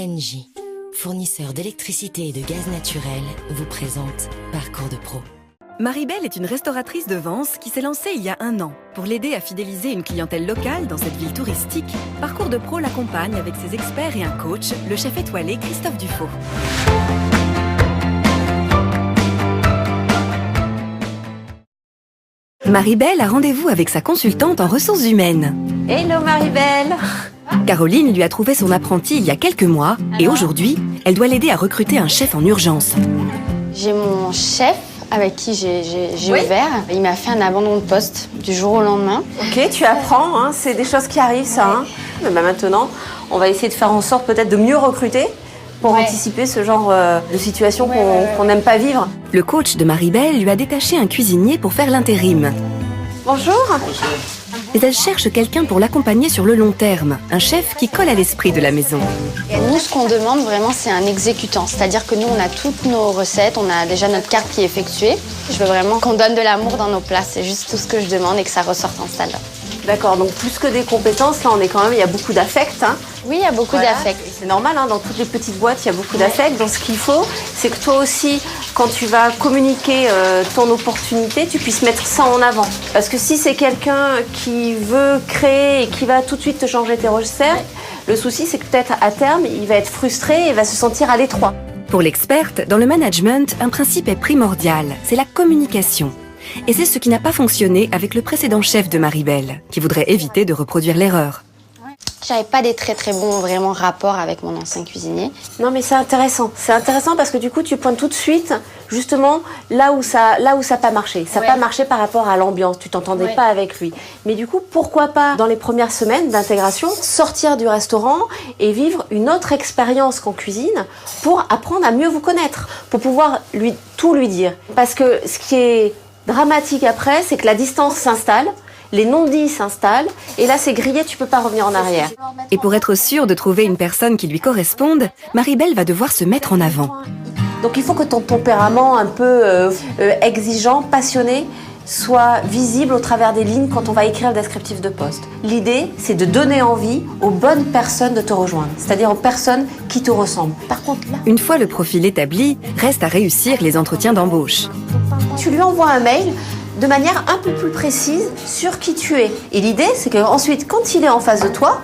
ENGIE, fournisseur d'électricité et de gaz naturel, vous présente Parcours de Pro. Maribel est une restauratrice de Vence qui s'est lancée il y a 1 an. Pour l'aider à fidéliser une clientèle locale dans cette ville touristique, Parcours de Pro l'accompagne avec ses experts et un coach, le chef étoilé Christophe Dufaux. Maribel a rendez-vous avec sa consultante en ressources humaines. Hello Maribel! Caroline lui a trouvé son apprenti il y a quelques mois et aujourd'hui, elle doit l'aider à recruter un chef en urgence. J'ai mon chef avec qui j'ai ouvert. Il m'a fait un abandon de poste du jour au lendemain. Ok, tu apprends, hein, c'est des choses qui arrivent ça. Hein. Mais maintenant, on va essayer de faire en sorte peut-être de mieux recruter pour anticiper ce genre de situation qu'on n'aime pas vivre. Le coach de Maribel lui a détaché un cuisinier pour faire l'intérim. Bonjour. Mais elle cherche quelqu'un pour l'accompagner sur le long terme, un chef qui colle à l'esprit de la maison. Et nous, ce qu'on demande vraiment, c'est un exécutant. C'est-à-dire que nous, on a toutes nos recettes, on a déjà notre carte qui est effectuée. Je veux vraiment qu'on donne de l'amour dans nos plats. C'est juste tout ce que je demande et que ça ressorte en salle. D'accord, donc plus que des compétences, là, il y a beaucoup d'affect. Hein. Oui, il y a beaucoup d'affect. C'est normal, hein, dans toutes les petites boîtes, il y a beaucoup d'affect. Donc ce qu'il faut, c'est que toi aussi, quand tu vas communiquer ton opportunité, tu puisses mettre ça en avant. Parce que si c'est quelqu'un qui veut créer et qui va tout de suite te changer tes recettes, le souci, c'est que peut-être à terme, il va être frustré et va se sentir à l'étroit. Pour l'experte, dans le management, un principe est primordial, c'est la communication. Et c'est ce qui n'a pas fonctionné avec le précédent chef de Maribel, qui voudrait éviter de reproduire l'erreur. J'avais pas des très bons vraiment rapports avec mon ancien cuisinier. Non mais c'est intéressant. C'est intéressant parce que du coup tu pointes tout de suite justement là où ça n'a pas marché. Ça n'a pas marché par rapport à l'ambiance, tu t'entendais pas avec lui. Mais du coup pourquoi pas dans les premières semaines d'intégration sortir du restaurant et vivre une autre expérience qu'en cuisine pour apprendre à mieux vous connaître, pour pouvoir tout lui dire. Parce que ce qui est dramatique après, c'est que la distance s'installe. Les non-dits s'installent et là c'est grillé, tu peux pas revenir en arrière. Et pour être sûre de trouver une personne qui lui corresponde, Maribel va devoir se mettre en avant. Donc il faut que ton tempérament un peu exigeant, passionné, soit visible au travers des lignes quand on va écrire le descriptif de poste. L'idée, c'est de donner envie aux bonnes personnes de te rejoindre, c'est-à-dire aux personnes qui te ressemblent. Par contre, là... Une fois le profil établi, reste à réussir les entretiens d'embauche. Tu lui envoies un mail de manière un peu plus précise sur qui tu es. Et l'idée, c'est qu'ensuite, quand il est en face de toi,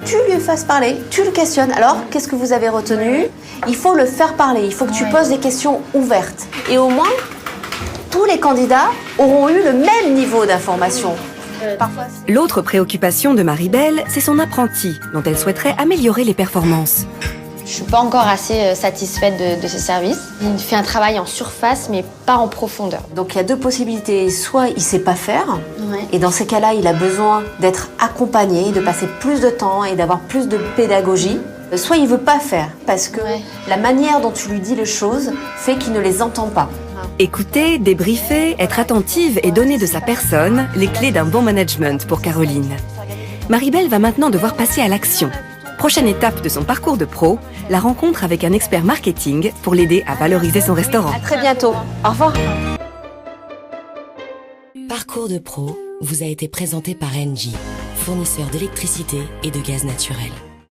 tu lui fasses parler, tu le questionnes. Alors, qu'est-ce que vous avez retenu? Il faut le faire parler, il faut que tu poses des questions ouvertes. Et au moins, tous les candidats auront eu le même niveau d'information. L'autre préoccupation de Maribel, c'est son apprenti, dont elle souhaiterait améliorer les performances. Je suis pas encore assez satisfaite de ce service. Il fait un travail en surface, mais pas en profondeur. Donc il y a 2 possibilités. Soit il sait pas faire, et dans ces cas-là, il a besoin d'être accompagné, de passer plus de temps et d'avoir plus de pédagogie. Soit il veut pas faire, parce que la manière dont tu lui dis les choses fait qu'il ne les entend pas. Écouter, débriefer, être attentive et donner de sa personne les clés d'un bon management pour Caroline. Maribel va maintenant devoir passer à l'action. Prochaine étape de son parcours de pro, la rencontre avec un expert marketing pour l'aider à valoriser son restaurant. À très bientôt. Au revoir. Parcours de Pro vous a été présenté par ENGIE, fournisseur d'électricité et de gaz naturel.